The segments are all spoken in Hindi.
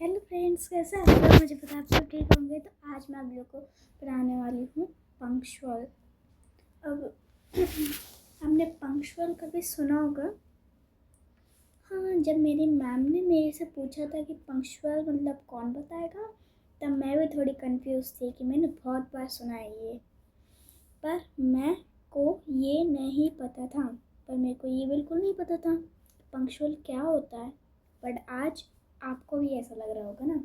हेलो फ्रेंड्स, कैसे आप लोग? मुझे पता आप सब ठीक होंगे। तो आज मैं आप लोग को पढ़ाने वाली हूँ पंक्चुअल। अब हमने पंक्चुअल कभी सुना होगा। हाँ, जब मेरी मैम ने मेरे से पूछा था कि पंक्चुअल मतलब कौन बताएगा, तब मैं भी थोड़ी कंफ्यूज थी कि मैंने बहुत बार सुना है ये, पर मैं को ये नहीं पता था। मेरे को ये बिल्कुल नहीं पता था पंक्चुअल क्या होता है। बट आज आपको भी ऐसा लग रहा होगा ना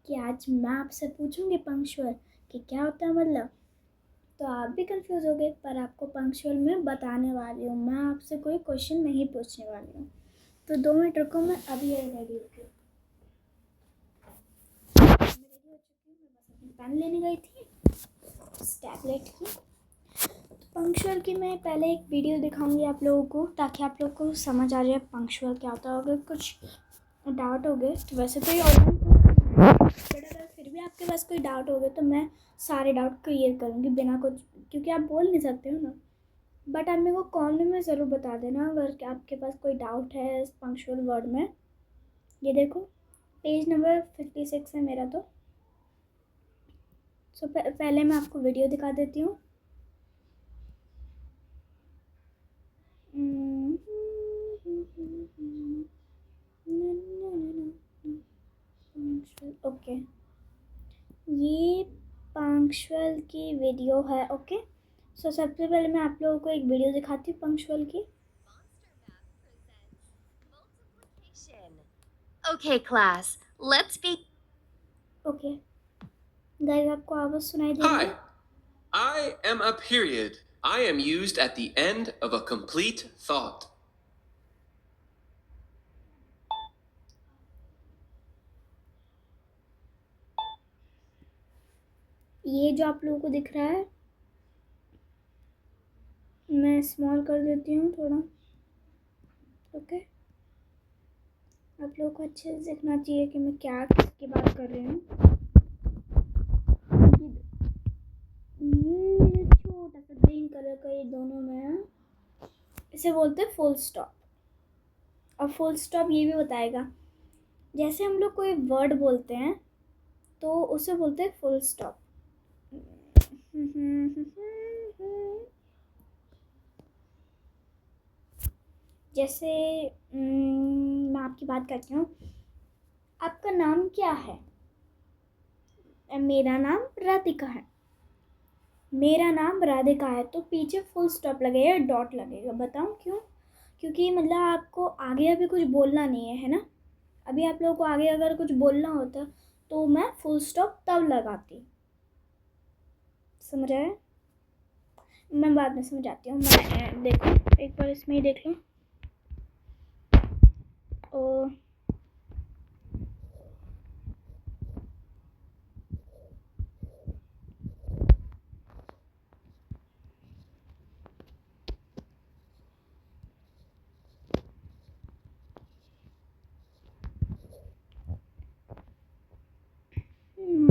कि आज मैं आपसे पूछूंगी पंक्चुअल कि क्या होता है मतलब, तो आप भी कंफ्यूज हो गए। पर आपको पंक्चुअल में बताने वाली हूँ, मैं आपसे कोई क्वेश्चन नहीं पूछने वाली हूँ। तो 2 मिनट रुको, मैं अभी रेडी होती हूँ। मैं रेडी हो चुकी हूँ, मैं बस अपनी पेन लेने गई थी टैबलेट की। तो पंक्चुअल की मैं पहले एक वीडियो दिखाऊंगी आप लोगों को, ताकि आप लोग को समझ आ जाए पंक्चुअल क्या होता है। अगर कुछ डाउट हो गए तो वैसे तो ये ऑनलाइन, बट अगर फिर भी आपके पास कोई डाउट हो गए तो मैं सारे डाउट क्लियर करूँगी बिना कुछ, क्योंकि आप बोल नहीं सकते हो ना। बट आप मेरे को कमेंट में ज़रूर बता देना अगर आपके पास कोई डाउट है इस पंक्चुअल वर्ड में। ये देखो, पेज नंबर 56 है मेरा। तो पहले मैं आपको वीडियो दिखा देती हूँ। ओके, ये पंक्चुअल की वीडियो है। ओके, सबसे पहले मैं आप लोगों को एक वीडियो दिखाती हूँ पंक्चुअल की। Okay, class, let's be. Okay guys, आपको आवाज सुनाई दे रही है? Hi, I am a period. I am used at the end of a complete thought. ये जो आप लोगों को दिख रहा है, मैं स्मॉल कर देती हूँ थोड़ा। ओके, आप लोगों को अच्छे से दिखना चाहिए कि मैं क्या किसकी बात कर रही हूँ। ये छोटा सा ग्रीन कलर का, ये दोनों में है, इसे बोलते हैं फुल स्टॉप। और फुल स्टॉप ये भी बताएगा, जैसे हम लोग कोई वर्ड बोलते हैं तो उसे बोलते हैं फुल स्टॉप। जैसे मैं आपकी बात करती हूँ, आपका नाम क्या है? मेरा नाम राधिका है। मेरा नाम राधिका है, तो पीछे फुल स्टॉप लगेगा, डॉट लगेगा। बताऊँ क्यों? क्योंकि मतलब आपको आगे अभी कुछ बोलना नहीं है, है ना। अभी आप लोगों को आगे अगर कुछ बोलना होता तो मैं फुल स्टॉप तब लगाती। समझ आया? मैं बाद में समझाती हूँ। मैं देखो, एक बार इसमें ही देख लो।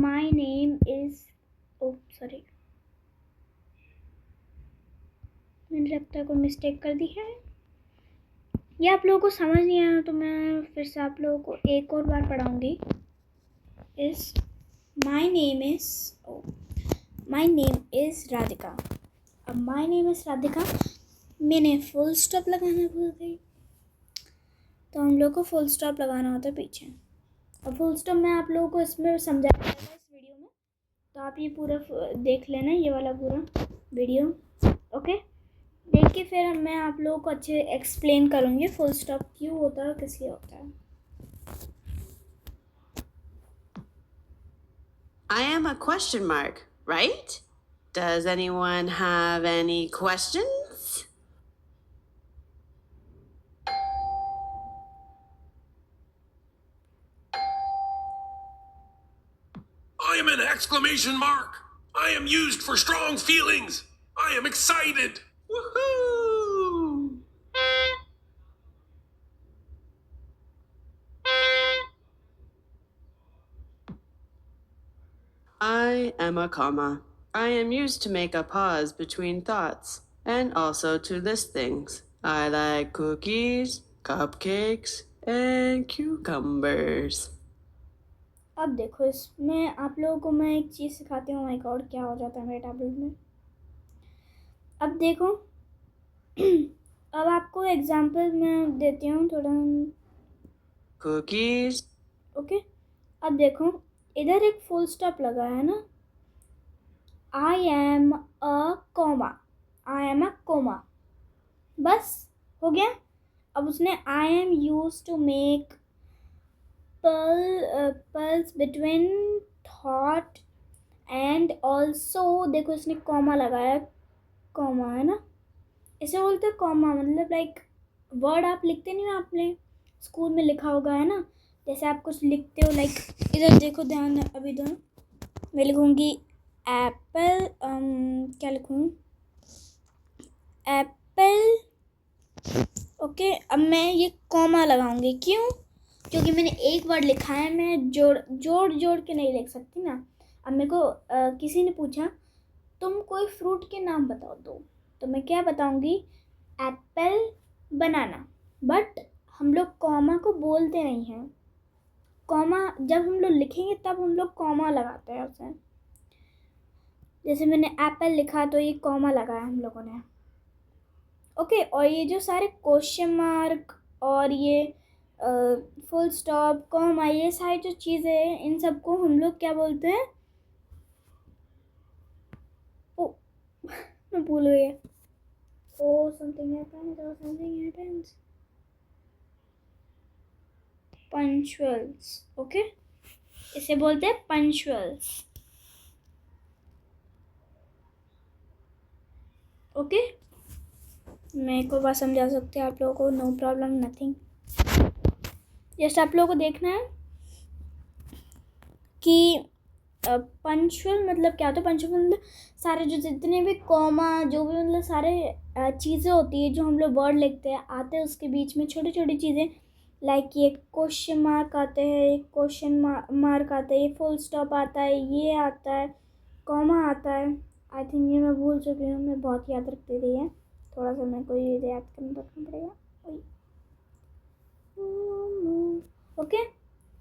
My name is, oh sorry, मैंने लगता है कोई मिस्टेक कर दी है। ये आप लोगों को समझ नहीं आया तो मैं फिर से आप लोगों को एक और बार पढ़ाऊँगी। इस माई नेम इज़ राधिका। अब माई नेम इज़ राधिका, मैंने फुल स्टॉप लगाना भूल गई, तो हम लोग को फुल स्टॉप लगाना होता है पीछे। और फुल स्टॉप मैं आप लोगों को इसमें समझाया जाएगा इस वीडियो में, तो आप ये पूरा देख लेना, ये वाला पूरा वीडियो। ओके, देख के फिर मैं आप लोगों को अच्छे एक्सप्लेन करूँगी फुल स्टॉप क्यों होता है, किस लिए होता है। I am a question mark, right? Does anyone have any questions? I am an exclamation mark. I am used for strong feelings. I am excited. Woohoo! I am a comma. I am used to make a pause between thoughts and also to list things. I like cookies, cupcakes, and cucumbers. अब देखो, इसमें आप लोगों को मैं एक चीज़ सिखाती हूँ। माय गॉड, क्या हो जाता है मेरे टैबलेट में। अब देखो अब आपको एग्जांपल मैं देती हूँ थोड़ा। Cookies. ओके, अब देखो, इधर एक फुल स्टॉप लगा है ना। I am a comma, I am a comma, बस हो गया। अब उसने I am use to make pulse between thought and also, देखो इसने कॉमा लगाया, कॉमा है ना, इसे बोलते हैं कॉमा। मतलब लाइक वर्ड आप लिखते नहीं ना, आपने स्कूल में लिखा होगा है ना, जैसे आप कुछ लिखते हो लाइक, इधर देखो ध्यान, अभी दो मैं लिखूँगी एप्पल, क्या लिखूँ, एप्पल। ओके, अब मैं ये कॉमा लगाऊंगी, क्यों? क्योंकि मैंने एक वर्ड लिखा है, मैं जोड़ के नहीं लिख सकती ना। अब मेरे को किसी ने पूछा तुम कोई फ्रूट के नाम बताओ तो मैं क्या बताऊंगी, एप्पल, बनाना। बट हम लोग कॉमा को बोलते नहीं हैं। कॉमा जब हम लोग लिखेंगे तब हम लोग कॉमा लगाते हैं उसे। जैसे मैंने एप्पल लिखा तो ये कॉमा लगाया हम लोगों ने। ओके, और ये जो सारे क्वेश्चन मार्क और ये फुल स्टॉप, कॉमा, ये सारी जो चीज़ें हैं, इन सबको हम लोग क्या बोलते हैं? ओ मैं भूल गई। Something happens, पंक्चुअल्स। ओके, इसे बोलते हैं पंक्चुअल्स। ओके, मेरे को बात समझा सकते हैं आप लोगों को, नो प्रॉब्लम, नथिंग। जस्ट आप लोगों को देखना है कि पंक्चुअल मतलब क्या होता है। पंक्चुअल मतलब सारे जो जितने भी कॉमा, जो भी मतलब सारे चीज़ें होती है जो हम लोग वर्ड लिखते हैं, आते हैं उसके बीच में छोटी छोटी चीज़ें, लाइक ये क्वेश्चन मार्क आते हैं, एक क्वेश्चन मार्क आता है, ये फुल स्टॉप आता है, ये आता है, कॉमा आता है। आई थिंक ये मैं भूल चुकी हूँ, मैं बहुत याद रखती रही है, थोड़ा सा मेरे को ये याद करना पड़ेगा। ओके,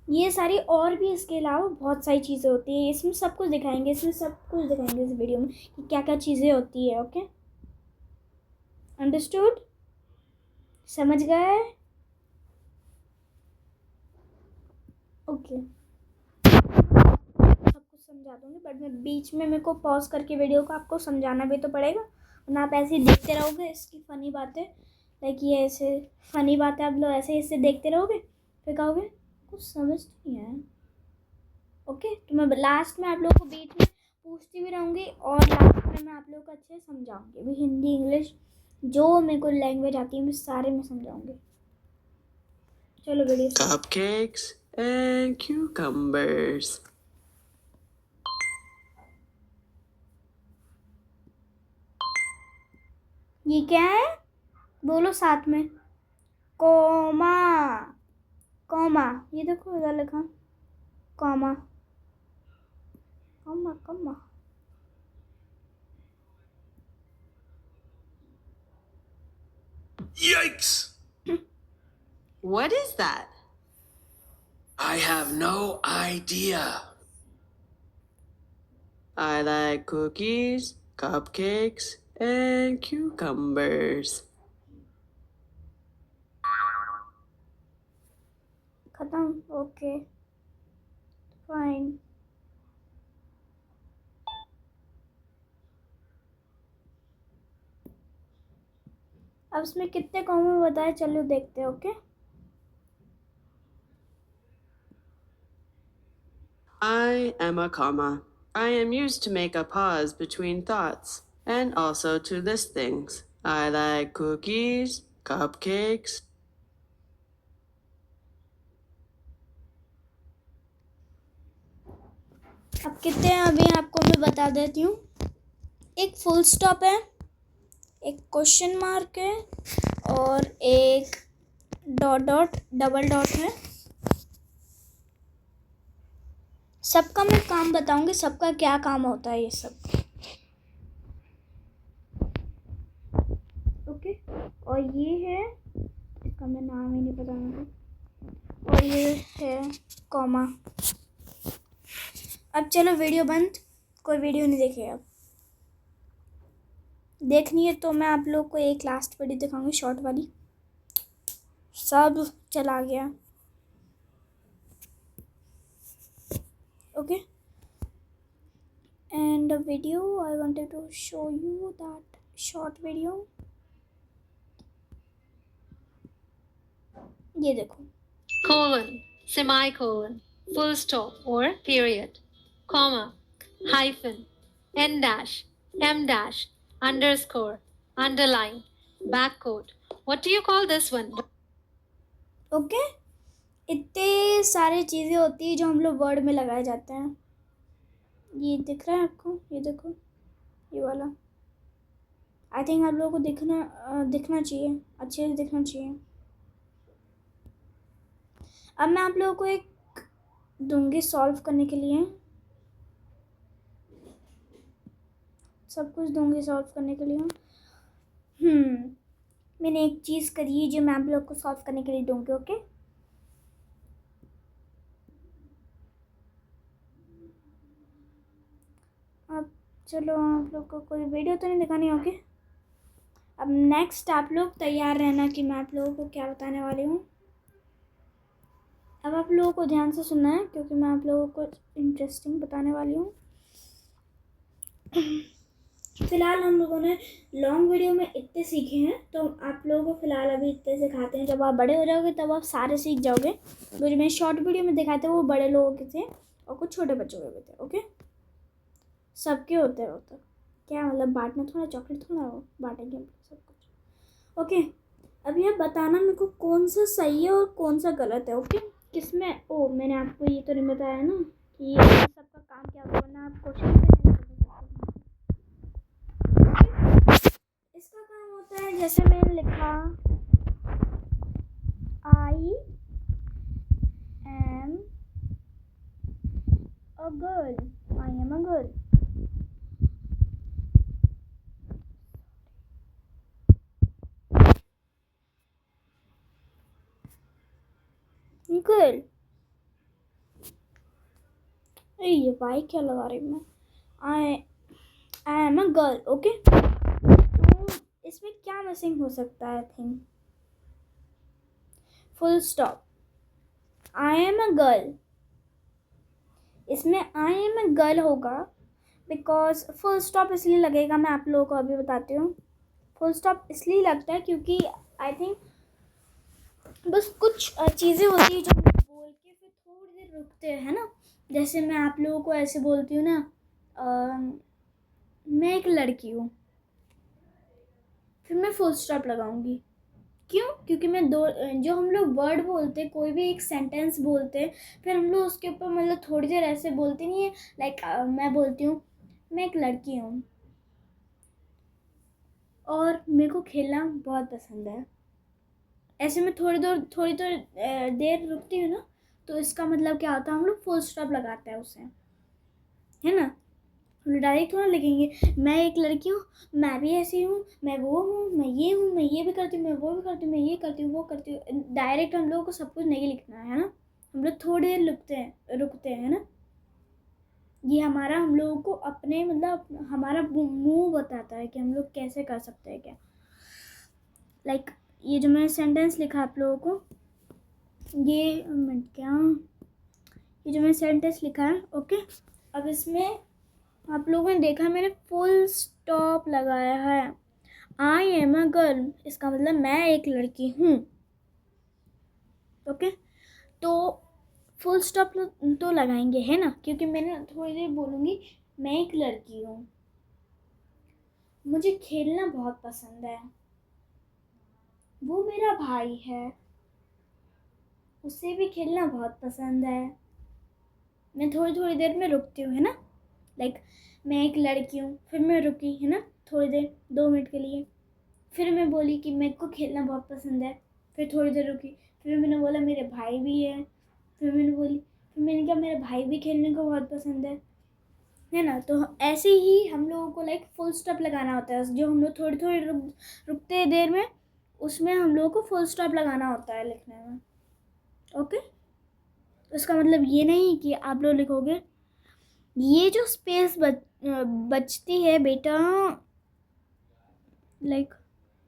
ये सारी और भी इसके अलावा बहुत सारी चीज़ें होती है, इसमें सब कुछ दिखाएंगे, इस वीडियो में कि क्या क्या चीज़ें होती है। ओके, अंडरस्टूड, समझ गए? ओके, सब कुछ समझा दूँगी, बट मैं बीच में मेरे को पॉज करके वीडियो को आपको समझाना भी तो पड़ेगा, वरना आप ऐसे ही देखते रहोगे। इसकी फ़नी बातें, लाइक ये ऐसे फ़नी बातें आप लोग ऐसे इससे देखते रहोगे, फिर कहोगे कुछ समझ नहीं है। ओके, तो मैं लास्ट में आप लोगों को बीच में पूछती भी रहूँगी, और लास्ट में मैं आप लोगों को अच्छे से समझाऊँगी भी, हिंदी इंग्लिश जो मेरे को लैंग्वेज आती है मैं सारे में समझाऊँगी। चलो वीडियो। Cupcakes and cucumbers. ये क्या है, बोलो साथ में, कॉमा। कॉमा, ये देखो इधर लिखा comma, comma comma. Yikes! What is that? I have no idea. I like cookies, cupcakes, and cucumbers. खत्म, ओके फाइन। अब इसमें कितने कॉमा बताए, चलो देखते हैं। Okay, I am a comma. I am used to make a pause between thoughts and also to list things. I like cookies, cupcakes. अब कितने हैं अभी आपको मैं बता देती हूँ। एक फुल स्टॉप है, एक क्वेश्चन मार्क है, और एक डबल डॉट है। सबका मैं काम बताऊंगी, सबका क्या काम होता है ये सब। ओके, और ये है, इसका मैं नाम ही नहीं पता मुझे, और ये है कॉमा। अब चलो वीडियो बंद, कोई वीडियो नहीं देखेगा। अब देखनी है तो मैं आप लोग को एक लास्ट वीडियो दिखाऊंगी, शॉर्ट वाली। सब चला गया। Okay, and the video I wanted to show you that short video। ये देखो, colon, semicolon, full stop or period, comma, hyphen, n dash, m dash, underscore, underline, backquote. What do you call this one? Okay. इतने सारी चीज़ें होती है जो हम लोग वर्ड में लगाए जाते हैं। ये दिख रहा है आपको? ये देखो, ये वाला। आई थिंक आप लोगों को दिखना चाहिए, अच्छे से दिखना चाहिए। अब मैं आप लोगों को एक दूंगी सॉल्व करने के लिए, सब कुछ दूंगी सॉल्व करने के लिए। मैंने एक चीज़ करी है जो मैं आप लोग को सॉल्व करने के लिए दूंगी। ओके, अब चलो, आप लोग को कोई वीडियो तो नहीं दिखानी होगी। अब नेक्स्ट आप लोग तैयार रहना कि मैं आप लोगों को क्या बताने वाली हूँ। अब आप लोगों को ध्यान से सुनना है क्योंकि मैं आप लोगों को इंटरेस्टिंग बताने वाली हूँ। फिलहाल हम लोगों ने लॉन्ग वीडियो में इतने सीखे हैं, तो आप लोगों को फिलहाल अभी इतने सिखाते हैं। जब आप बड़े हो जाओगे तब आप सारे सीख जाओगे। जो मैं शॉर्ट वीडियो में दिखाते हैं वो बड़े लोगों के थे और कुछ छोटे बच्चों के भी थे। ओके, सबके होते हैं। होता क्या मतलब, बांटना थोड़ा, चॉकलेट थोड़ा हो बांटेंगे हम सब कुछ। ओके, अब ये बताना मेरे को कौन सा सही है और कौन सा गलत है। ओके, किसमें मैंने आपको ये तो नहीं बताया ना कि ये सबका काम क्या होता है, वरना आप क्वेश्चन पे नहीं कर सकते। इसका काम होता है, जैसे मैंने लिखा आई am a girl, I am a girl. Girl, ये भाई क्या लगा रही मैं, आई एम अ गर्ल। ओके, तो इसमें क्या मिसिंग हो सकता है? I think full stop, I am a girl, इसमें आई एम अ गर्ल होगा बिकॉज फुल स्टॉप इसलिए लगेगा, मैं आप लोगों को अभी बताती हूँ। फुल स्टॉप इसलिए लगता है क्योंकि आई थिंक बस कुछ चीज़ें होती है जो हम बोल के फिर थोड़ी देर रुकते हैं ना। जैसे मैं आप लोगों को ऐसे बोलती हूँ ना, मैं एक लड़की हूँ, फिर मैं फुल स्टॉप लगाऊंगी। क्यों? क्योंकि मैं जो हम लोग वर्ड बोलते, कोई भी एक सेंटेंस बोलते, फिर हम लोग उसके ऊपर मतलब थोड़ी देर ऐसे बोलते नहीं है। लाइक मैं बोलती हूँ मैं एक लड़की हूँ और मेरे को खेलना बहुत पसंद है, ऐसे में थोड़ी देर रुकती हूँ ना, तो इसका मतलब क्या होता है, हम लोग फुल स्टॉप लगाते हैं उसे, है ना। डायरेक्ट थोड़ा लिखेंगे मैं एक लड़की हूँ, मैं भी ऐसी हूँ, मैं वो हूँ, मैं ये हूँ, मैं ये भी करती हूँ, मैं वो भी करती हूँ, मैं ये करती हूँ, वो करती हूँ। डायरेक्ट हम लोगों को सब कुछ नहीं लिखना है ना, हम लोग थोड़ी देर रुकते हैं ना। ये हमारा, हम लोगों को अपने मतलब हमारा मुंह बताता है कि हम लोग कैसे कर सकते हैं क्या। लाइक ये जो मैंने सेंटेंस लिखा आप लोगों को, ये जो मैंने सेंटेंस लिखा है। ओके, अब इसमें आप लोगों ने देखा मैंने फुल स्टॉप लगाया है। आई एम अ गर्ल, इसका मतलब मैं एक लड़की हूँ। ओके, तो फुल स्टॉप तो लगाएंगे, है ना, क्योंकि मैंने थोड़ी देर बोलूँगी मैं एक लड़की हूँ, मुझे खेलना बहुत पसंद है, वो मेरा भाई है, उसे भी खेलना बहुत पसंद है। मैं थोड़ी देर में रुकती हूँ, है ना। लाइक मैं एक लड़की हूँ, फिर मैं रुकी, है ना, थोड़ी देर 2 मिनट के लिए, फिर मैं बोली कि मेरे को खेलना बहुत पसंद है, फिर थोड़ी देर रुकी, फिर मैंने बोला मेरे भाई भी है, फिर मैंने कहा मेरे भाई भी खेलने को बहुत पसंद है ना। तो ऐसे ही हम लोगों को लाइक फुल स्टॉप लगाना होता है, जो हम लोग थोड़ी रुकते देर में, उसमें हम लोगों को फुल स्टॉप लगाना होता है लिखने में। ओके, इसका मतलब ये नहीं कि आप लोग लिखोगे ये जो स्पेस बचती है बेटा, लाइक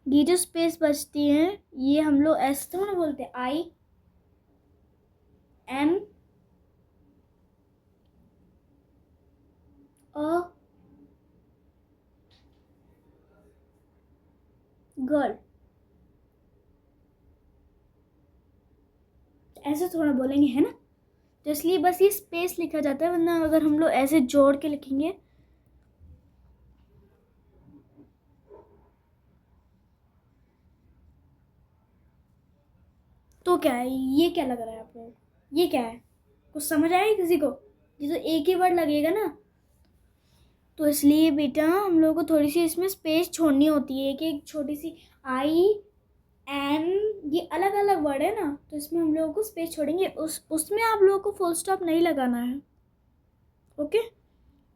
ये जो स्पेस बचती है, ये हम लोग ऐसे तो ना बोलते, आई एम अ गर्ल, ऐसे थोड़ा बोलेंगे, है ना। तो इसलिए बस ये स्पेस लिखा जाता है, वरना अगर हम लोग ऐसे जोड़ के लिखेंगे तो क्या है, ये क्या लग रहा है आप लोग, ये क्या है, कुछ समझ आया किसी को? ये तो एक ही वर्ड लगेगा ना। तो इसलिए बेटा हम लोगों को थोड़ी सी इसमें स्पेस छोड़नी होती है, कि एक छोटी सी आई एन, ये अलग अलग वर्ड है ना, तो इसमें हम लोगों को स्पेस छोड़ेंगे। उसमें आप लोगों को फुल स्टॉप नहीं लगाना है, ओके।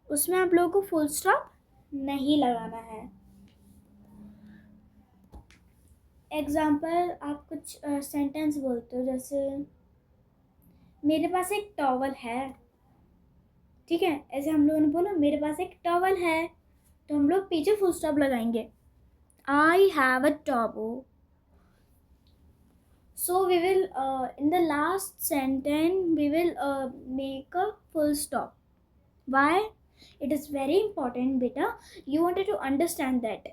उसमें आप लोगों को फुल स्टॉप नहीं लगाना है। एग्जाम्पल, आप कुछ सेंटेंस बोलते हो, जैसे मेरे पास एक टॉवल है, ठीक है, ऐसे हम लोगों ने बोला मेरे पास एक टॉवल है, तो हम लोग पीछे फुल स्टॉप लगाएंगे, I have a towel. So we will in the last sentence we will make a full stop. Why? It is very important, beta. You wanted to understand that.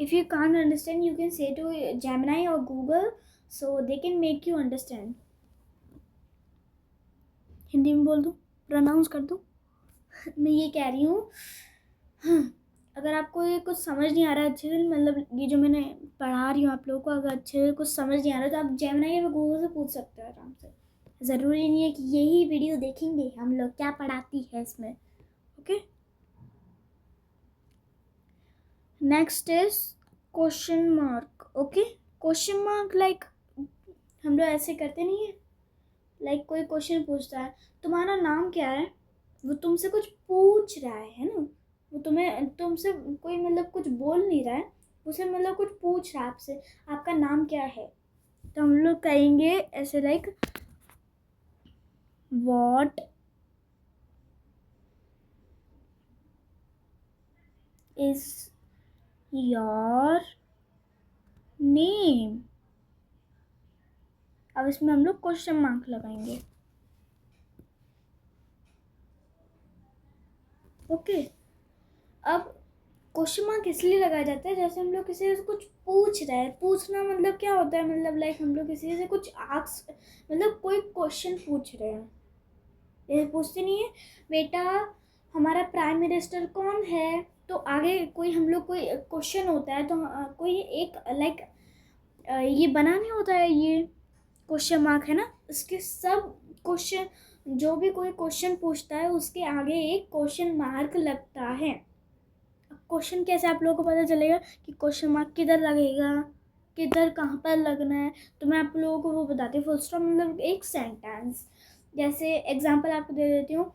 If you can't understand, you can say to Gemini or Google, so they can make you understand. Hindi में बोल दूँ, प्रोनाउंस कर दूँ? मैं ये कह रही हूँ, अगर आपको ये कुछ समझ नहीं आ रहा है अच्छे से, मतलब ये जो मैंने पढ़ा रही हूँ आप लोगों को, अगर अच्छे से कुछ समझ नहीं आ रहा तो आप जेमिनी या गूगल से पूछ सकते हो आराम से। ज़रूरी नहीं है कि यही वीडियो देखेंगे हम लोग क्या पढ़ाती है इसमें, okay. Next is question mark, okay. Question mark like हम लोग ऐसे करते नहीं है, लाइक कोई क्वेश्चन पूछता है तुम्हारा नाम क्या है, वो तुमसे कुछ पूछ रहा है ना, वो तुमसे कोई मतलब कुछ बोल नहीं रहा है, उसे मतलब कुछ पूछ रहा है आपसे, आपका नाम क्या है, तो हम लोग कहेंगे ऐसे like what is your name. अब इसमें हम लोग क्वेश्चन मार्क लगाएंगे, ओके। अब क्वेश्चन मार्क इसलिए लगाया जाता है जैसे हम लोग किसी से कुछ पूछ रहे हैं, पूछना मतलब क्या होता है, मतलब लाइक हम लोग किसी से कुछ मतलब कोई क्वेश्चन पूछ रहे हैं, ये पूछते नहीं है बेटा हमारा प्राइम मिनिस्टर कौन है, तो आगे कोई हम लोग कोई क्वेश्चन होता है, तो कोई एक लाइक ये बना नहीं होता है, ये क्वेश्चन मार्क है ना, इसके सब क्वेश्चन, जो भी कोई क्वेश्चन पूछता है उसके आगे एक क्वेश्चन मार्क लगता है। क्वेश्चन कैसे आप लोगों को पता चलेगा कि क्वेश्चन मार्क किधर लगेगा, किधर कहाँ पर लगना है, तो मैं आप लोगों को वो बताती हूँ। फुल स्टॉप मतलब एक सेंटेंस, जैसे एग्जांपल आपको दे देती हूँ,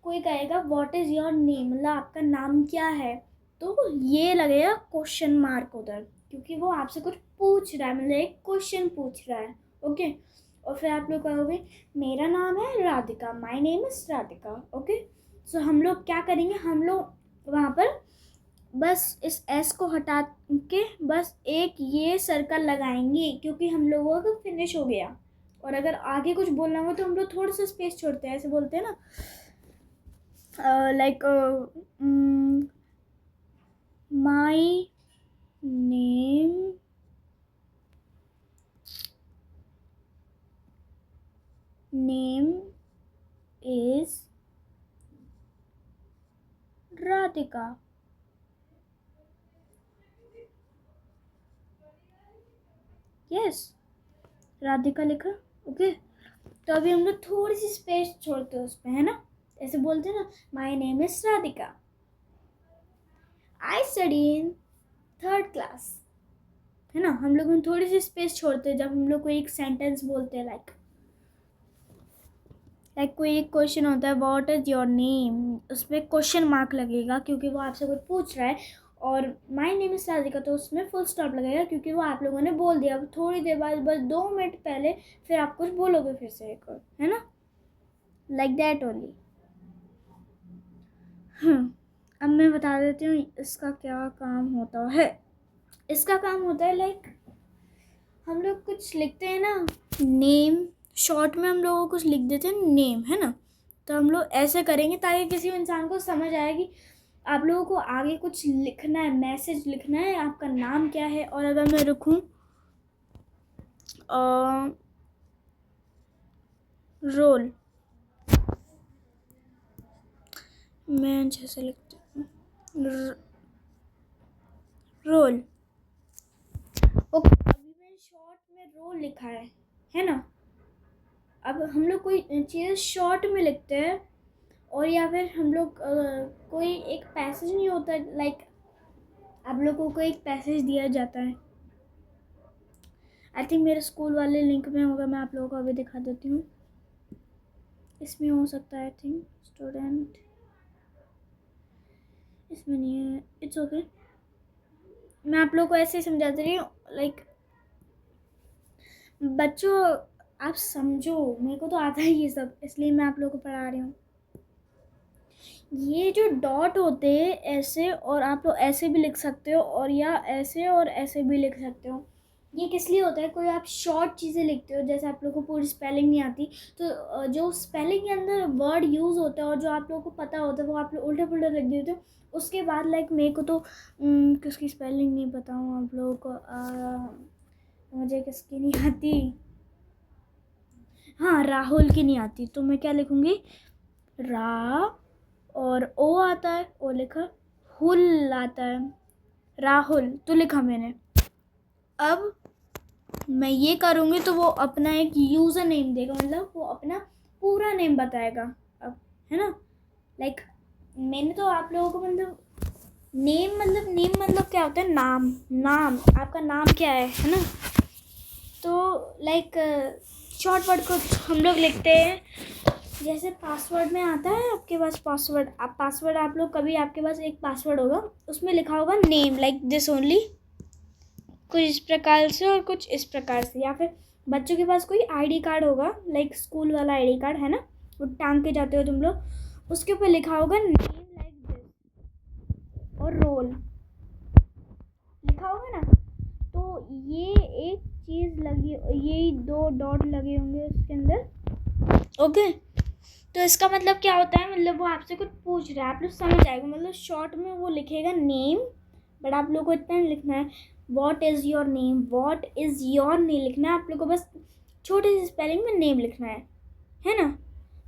कोई कहेगा व्हाट इज़ योर नेम, मतलब आपका नाम क्या है, तो ये लगेगा क्वेश्चन मार्क उधर, क्योंकि वो आपसे कुछ पूछ रहा है, मतलब एक क्वेश्चन पूछ रहा है, ओके। और फिर आप लोग कहोगे मेरा नाम है Radhika, my name is Radhika, okay. So हम लोग क्या करेंगे, हम लोग वहाँ पर बस इस एस को हटा के बस एक ये सर्कल लगाएंगे, क्योंकि हम लोगों का फिनिश हो गया। और अगर आगे कुछ बोलना हो तो हम लोग थोड़ा सा स्पेस छोड़ते हैं, ऐसे बोलते हैं ना, like my name is Radhika, yes, Radhika लिखा, ओके। तो अभी हम लोग थोड़ी सी स्पेस छोड़ते हैं उस पर, है ना, ऐसे बोलते हैं ना, my name is Radhika, I study in 3rd class, है ना। हम लोग थोड़ी सी स्पेस छोड़ते हैं जब हम लोग कोई एक सेंटेंस बोलते हैं, लाइक कोई एक क्वेश्चन होता है व्हाट इज योर नेम, उसमें क्वेश्चन मार्क लगेगा क्योंकि वो आपसे कुछ पूछ रहा है, और माई नेम इज राधिका तो उसमें फुल स्टॉप लगेगा क्योंकि वो आप लोगों ने बोल दिया। अब थोड़ी देर बाद, बस 2 मिनट पहले फिर आप कुछ बोलोगे फिर से एक और, है ना, लाइक दैट ओनली। अब मैं बता देती हूँ इसका क्या काम होता है। इसका काम होता है लाइक हम लोग कुछ लिखते हैं ना, नेम, शॉर्ट में हम लोग कुछ लिख देते हैं नेम, है ना। तो हम लोग ऐसे करेंगे ताकि किसी इंसान को समझ आए कि आप लोगों को आगे कुछ लिखना है, मैसेज लिखना है, आपका नाम क्या है। और अगर मैं लिखूं रोल, मैं जैसे लिखती हूँ रोल, ओके, अभी मैंने शॉर्ट में रोल लिखा है ना। अब हम लोग कोई चीज़ शॉर्ट में लिखते हैं, और या फिर हम लोग कोई एक पैसेज नहीं होता, लाइक आप लोगों को एक पैसेज दिया जाता है। आई थिंक मेरे स्कूल वाले लिंक में होगा, मैं आप लोगों को अभी दिखा देती हूँ। इसमें हो सकता है, आई थिंक स्टूडेंट, इसमें नहीं है, इट्स ओके। मैं आप लोगों को ऐसे ही समझा दे रही हूँ, लाइक बच्चों आप समझो, मेरे को तो आता है ये सब, इसलिए मैं आप लोगों को पढ़ा रही हूँ। ये जो डॉट होते हैं ऐसे, और आप लोग ऐसे भी लिख सकते हो, और या ऐसे और ऐसे भी लिख सकते हो। ये किस लिए होता है, कोई आप शॉर्ट चीज़ें लिखते हो, जैसे आप लोगों को पूरी स्पेलिंग नहीं आती, तो जो स्पेलिंग के अंदर वर्ड यूज़ होता है और जो आप लोगों को पता होता है वो आप लोग उल्टा पुल्टा लिख देते हो। उसके बाद लाइक मेरे को तो किसकी स्पेलिंग नहीं बताऊँ आप लोगों को, मुझे किसकी नहीं आती, हाँ राहुल की नहीं आती, तो मैं क्या लिखूँगी, रा और ओ आता है, ओ लिखा, हुल आता है, राहुल तो लिखा मैंने। अब मैं ये करूँगी तो वो अपना एक यूज़र नेम देगा, मतलब वो अपना पूरा नेम बताएगा, अब है ना। लाइक मैंने तो आप लोगों को मतलब नेम मतलब क्या होता है, नाम आपका नाम क्या है ना। तो लाइक शॉर्ट वर्ड को हम लोग लिखते हैं, जैसे पासवर्ड में आता है आपके पास पासवर्ड, आप लोग कभी आपके पास एक पासवर्ड होगा, उसमें लिखा होगा नेम लाइक दिस ओनली, कुछ इस प्रकार से और कुछ इस प्रकार से। या फिर बच्चों के पास कोई आईडी कार्ड होगा, लाइक स्कूल वाला आईडी कार्ड है ना, वो टांग के जाते हो तुम लोग, उसके ऊपर लिखा होगा नेम लाइक दिस और रोल लिखा होगा ना। तो ये एक चीज़ लगी, ये 2 डॉट लगे होंगे उसके अंदर, ओके। तो इसका मतलब क्या होता है, मतलब वो आपसे कुछ पूछ रहा है, आप लोग समझ आएगा। मतलब शॉर्ट में वो लिखेगा नेम, बट आप लोग को इतना नहीं लिखना है what is your name, what is your नहीं लिखना है, आप लोग को बस छोटे से स्पेलिंग में नेम लिखना है ना।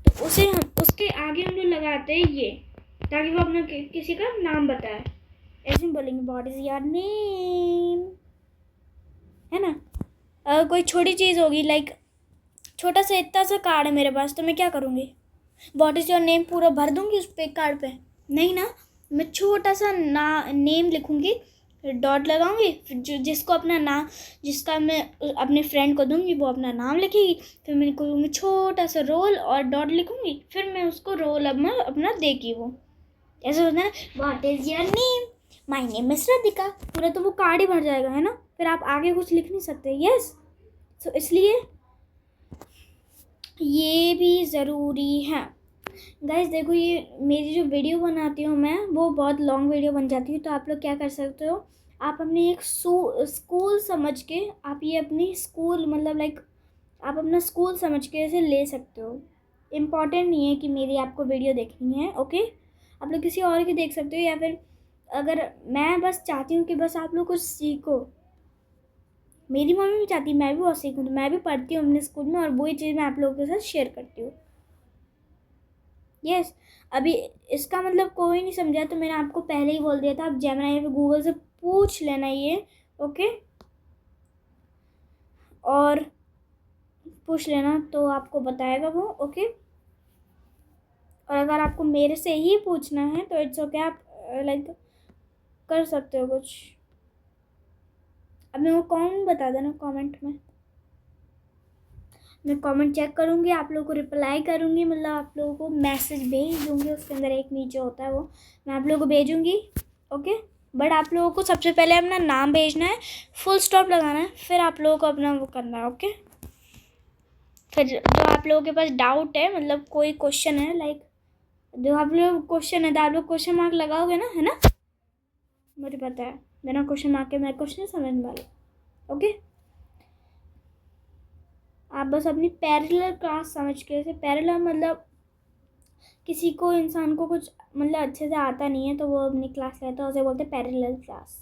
तो उसे हम उसके आगे हम लोग लगाते हैं ये, ताकि वो अपना किसी का नाम बताए। ऐसे में बोलेंगे व्हाट इज़ योर नेम, है ना। अगर कोई छोटी चीज़ होगी, लाइक छोटा सा इतना सा कार्ड है मेरे पास, तो मैं क्या करूँगी, व्हाट इज़ योर नेम पूरा भर दूँगी उस पे कार्ड पे, नहीं ना। मैं छोटा सा नेम लिखूँगी, फिर डॉट लगाऊंगी, फिर जिसको अपना नाम, जिसका मैं अपने फ्रेंड को दूंगी वो अपना नाम लिखेगी, फिर मैं कहूँगी छोटा सा रोल और डॉट लिखूँगी, फिर मैं उसको रोल अपना देगी। वो ऐसा होता है, what is your name, my name is Radhika, पूरा तो वो कार्ड ही भर जाएगा, है ना। फिर आप आगे कुछ लिख नहीं सकते, यस। तो इसलिए ये भी ज़रूरी है गाइस। देखो ये मेरी जो वीडियो बनाती हूँ मैं, वो बहुत लॉन्ग वीडियो बन जाती है, तो आप लोग क्या कर सकते हो, आप अपने एक स्कूल समझ के, आप ये अपनी स्कूल मतलब लाइक आप अपना स्कूल समझ के इसे ले सकते हो। इम्पॉर्टेंट नहीं है कि मेरी आपको वीडियो देखनी है, ओके। आप लोग किसी और की देख सकते हो, या फिर अगर मैं बस चाहती हूँ कि बस आप लोग कुछ सीखो, मेरी मम्मी भी चाहती है मैं भी बहुत सीखूँ, तो मैं भी पढ़ती हूँ अपने स्कूल में, और वही चीज़ मैं आप लोगों के साथ शेयर करती हूँ, यस। अभी इसका मतलब कोई नहीं समझा, तो मैंने आपको पहले ही बोल दिया था, आप जेमिनी या फिर गूगल से पूछ लेना ये, ओके। और पूछ लेना तो आपको बताएगा वो, ओके। और अगर आपको मेरे से ही पूछना है तो इट्स ओके, आप लाइक कर सकते हो कुछ। अब मेरे को कौन बता देना कमेंट में, मैं कमेंट चेक करूँगी, आप लोगों को रिप्लाई करूँगी, मतलब आप लोगों को मैसेज भेज दूँगी, उसके अंदर एक नीचे होता है वो मैं आप लोगों को भेजूँगी, ओके। बट आप लोगों को सबसे पहले अपना नाम भेजना है, फुल स्टॉप लगाना है, फिर आप लोगों को अपना वो करना है, ओके। फिर जो आप लोगों के पास डाउट है, मतलब कोई क्वेश्चन है, लाइक जो आप लोग क्वेश्चन है तो आप लोग क्वेश्चन मार्क लगाओगे ना, है ना? मुझे पता है बिना क्वेश्चन मार्क के मैं क्वेश्चन समझने वाला। ओके, आप बस अपनी पैरेलल क्लास समझ के, जैसे पैरेलल मतलब किसी को, इंसान को कुछ मतलब अच्छे से आता नहीं है तो वो अपनी क्लास लेता है, उसे बोलते हैं पैरेलल क्लास।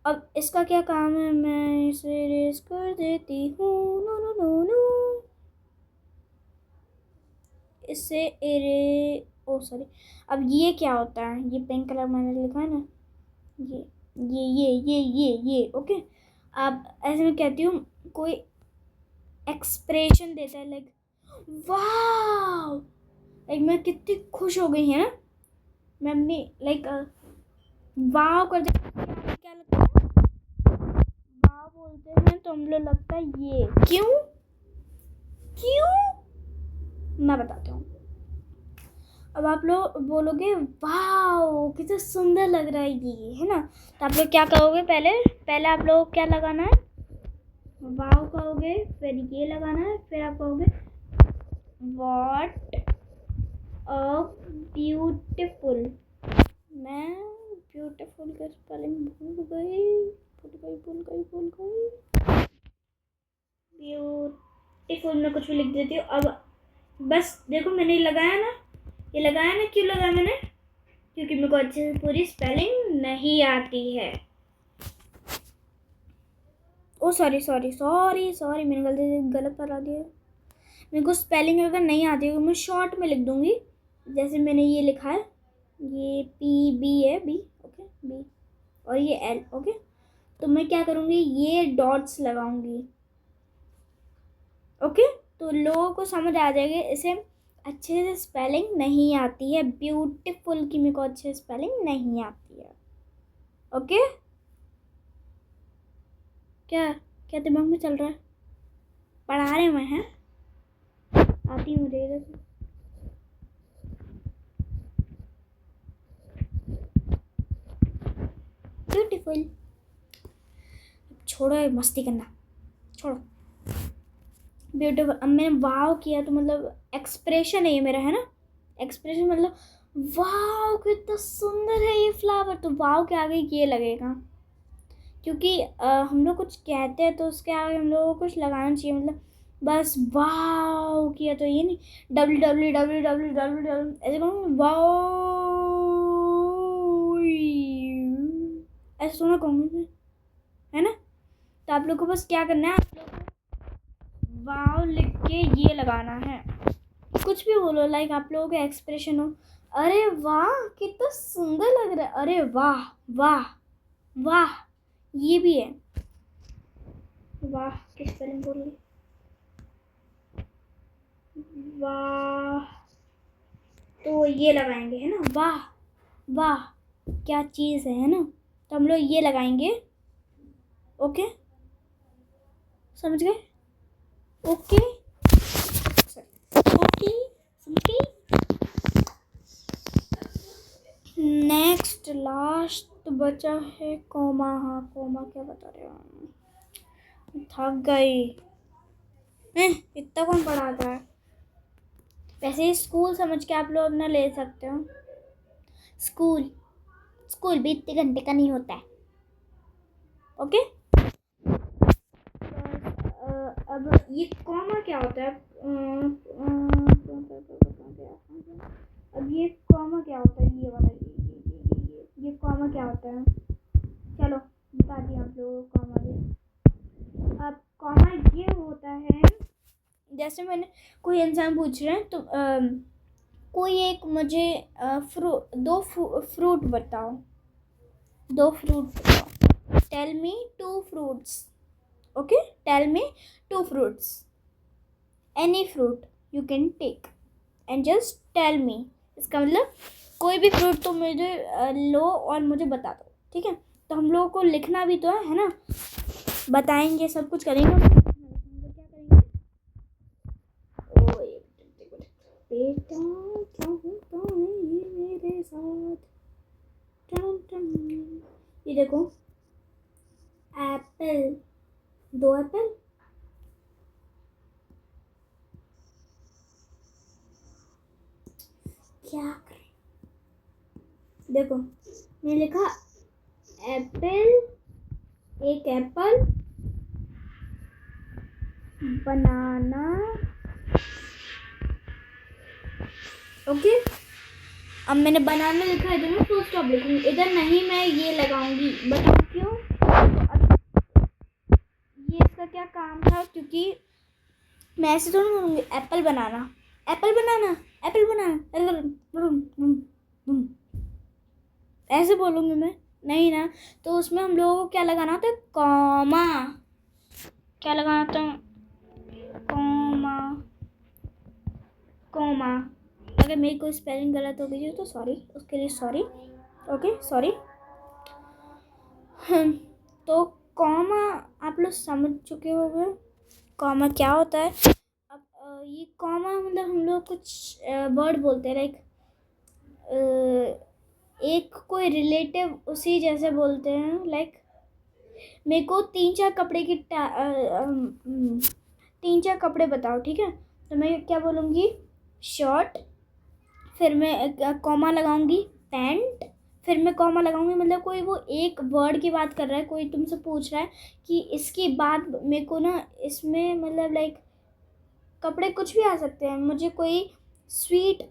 अब इसका क्या काम है, मैं इसे रेस कर देती हूँ, नो नो नो नो, इससे एरे, ओ सॉरी। अब ये क्या होता है, ये पिंक कलर मैंने लिखा है ना, ये ओके। अब ऐसे में कहती हूँ, कोई एक्सप्रेशन देता है लाइक वाव, लाइक मैं कितनी खुश हो गई है ना, मैं अपनी लाइक वाव कर देती हूँ। क्या लगता है, वाव बोलते हैं तो हम लोग लगता है ये, क्यों क्यों मैं बताता हूँ। अब आप लोग बोलोगे वाव कितना सुंदर लग रहा है ये, है ना? तो आप लोग क्या कहोगे, पहले आप लोग क्या लगाना है, वाव कहोगे, फिर ये लगाना है, फिर आप कहोगे व्हाट अ ब्यूटीफुल। मैं ब्यूटीफुल का स्पेलिंग भूल गई। ब्यूटीफुल में कुछ भी लिख देती हूँ। अब बस देखो, मैंने लगाया ना, ये लगाया ना, क्यों लगाया मैंने, क्योंकि मेरे को अच्छे से पूरी स्पेलिंग नहीं आती है। ओ सॉरी मैंने गलती से गलत बता दिया। मेरे को स्पेलिंग अगर नहीं आती है तो मैं शॉर्ट में लिख दूंगी, जैसे मैंने ये लिखा है, ये PB है, बी ओके, बी, और ये L ओके। तो मैं क्या करूँगी, ये डॉट्स लगाऊंगी ओके, तो लोगों को समझ आ जाएगा इसे अच्छे से स्पेलिंग नहीं आती है, ब्यूटीफुल की मेरे को अच्छे से स्पेलिंग नहीं आती है ओके। क्या क्या दिमाग में चल रहा है, पढ़ा रहे मैं हैं, आती हूँ मुझे इधर से। ब्यूटीफुल, छोड़ो ये मस्ती करना, छोड़ो। ब्यूटीफुल, अब मैंने वाव किया तो मतलब एक्सप्रेशन है ये मेरा, है ना? एक्सप्रेशन मतलब वाव कितना सुंदर है ये फ्लावर, तो वाव के आगे ये लगेगा, क्योंकि हम लोग कुछ कहते हैं तो उसके आगे हम लोग को कुछ लगाना चाहिए, मतलब बस वाव किया तो ये नहीं www ऐसे कहूँ वाव, ऐसे सुना कहूँगी, है ना? तो आप लोग को बस क्या करना है, आप लोग को वाव लिख के ये लगाना है, कुछ भी बोलो, लाइक आप लोगों का एक्सप्रेशन हो, अरे वाह कितना सुंदर लग रहा है, अरे वाह वाह वाह, ये भी है, वाह किस स्पेलिंग बोल रही, वाह, तो ये लगाएंगे, है ना? वाह वाह क्या चीज़ है ना? तो हम लोग ये लगाएंगे ओके, समझ गए? ओके ओके, समझ गई? नेक्स्ट लास्ट बचा है कोमा। हाँ कोमा क्या बता रहे हो, थक गई, इतना कौन पढ़ाता है? वैसे ही स्कूल समझ के आप लोग अपना ले सकते हो, स्कूल भी इतने घंटे का नहीं होता है ओके। अब ये कॉमा क्या होता है, अब ये कॉमा क्या होता है, ये वाला ये कॉमा क्या होता है, चलो बता दिया आप लोगों को कॉमा भी। अब कॉमा ये होता है, जैसे मैंने कोई इंसान पूछ रहे हैं तो कोई एक मुझे दो फ्रूट बताओ, tell me 2 fruits okay, tell me 2 fruits, any fruit you can take and just tell me। इसका मतलब कोई भी फ्रूट तो मुझे लो और मुझे बता दो, ठीक है? तो हम लोगों को लिखना भी तो है ना, बताएंगे सब कुछ करेंगे, क्या करेंगे, ओए बेटा क्या होता है ये मेरे साथ, ये देखो एप्पल, 2 एप्पल, क्या करें, देखो मैंने लिखा एप्पल, एक एप्पल, बनाना, ओके। अब मैंने बनाना लिखा, इधर मैं फुल स्टॉप लिखूंगी, इधर नहीं मैं ये लगाऊंगी, बताओ क्यों। अब ये इसका क्या काम था, क्योंकि मैं ऐसे थोड़ा बोलूँगी apple banana, apple banana, apple banana, ऐसे बोलूँगी मैं, नहीं ना। तो उसमें हम लोगों को क्या लगाना होता है, कॉमा। क्या लगाना होता है, कॉमा, कॉमा। अगर मेरी कोई स्पेलिंग गलत हो गई तो सॉरी, उसके लिए सॉरी, ओके सॉरी। तो कॉमा आप लोग समझ चुके होंगे कॉमा क्या होता है। अब ये कॉमा मतलब हम लोग कुछ वर्ड बोलते हैं, लाइक एक कोई रिलेटिव उसी जैसे बोलते हैं। लाइक मेरे को 3-4 कपड़े की 3-4 कपड़े बताओ, ठीक है। तो मैं क्या बोलूँगी, शर्ट, फिर मैं कॉमा लगाऊंगी, पैंट, फिर मैं कॉमा लगाऊंगी। मतलब कोई वो एक वर्ड की बात कर रहा है, कोई तुमसे पूछ रहा है कि इसकी बात मेरे को ना, इसमें मतलब लाइक कपड़े कुछ भी आ सकते हैं। मुझे कोई स्वीट,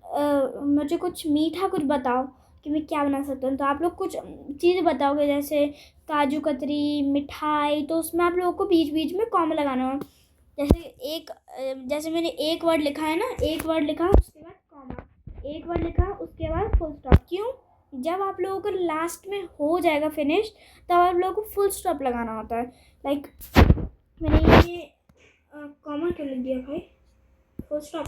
मुझे कुछ मीठा कुछ बताओ कि मैं क्या बना सकता हूँ। तो आप लोग कुछ चीज़ें बताओगे, जैसे काजू कतरी, मिठाई, तो उसमें आप लोगों को बीच बीच में कॉमा लगाना हो। जैसे मैंने एक वर्ड लिखा है ना, एक वर्ड लिखा उसके बाद कॉमा, एक वर्ड लिखा उसके बाद फुल स्टॉप। क्यों, जब आप लोगों को लास्ट में हो जाएगा फिनिश, तब आप लोगों को फुल स्टॉप लगाना होता है। लाइक मैंने ये कॉमा क्यों लिख दिया भाई, full stop,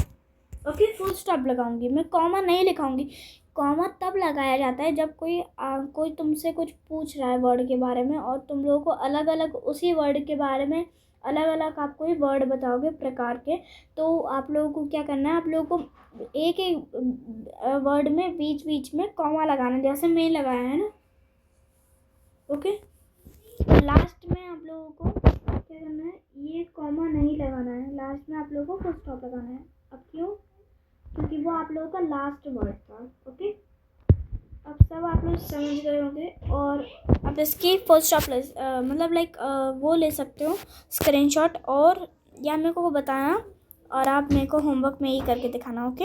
okay full stop लगाऊंगी मैं, कॉमा नहीं लिखाऊंगी। कॉमा तब लगाया जाता है जब कोई तुमसे कुछ पूछ रहा है वर्ड के बारे में, और तुम लोगों को अलग अलग उसी वर्ड के बारे में अलग अलग आप कोई वर्ड बताओगे प्रकार के। तो आप लोगों को क्या करना है, आप लोगों को एक एक वर्ड में बीच बीच में कॉमा लगाना है, जैसे मैं लगाया है ना, ओके। लास्ट में आप लोगों को क्या करना है, ये कॉमा नहीं लगाना है, लास्ट में आप लोगों को फुल स्टॉप लगाना है। अब क्यों, क्योंकि वो आप लोगों का लास्ट वर्ड था, ओके। अब सब आप लोग समझ गए होंगे। और अब इसकी फुल स्टॉप मतलब लाइक वो ले सकते हो स्क्रीनशॉट, और या मेरे को वो बताना, और आप मेरे को होमवर्क में ही करके दिखाना, ओके।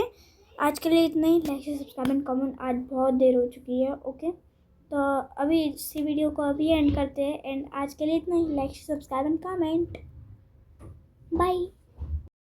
आज के लिए इतना ही। लाइक सब्सक्राइब एंड कमेंट, आज बहुत देर हो चुकी है, ओके। तो अभी इसी वीडियो को अभी एंड करते हैं, एंड आज के लिए इतना ही। Like subscribe and comment, bye.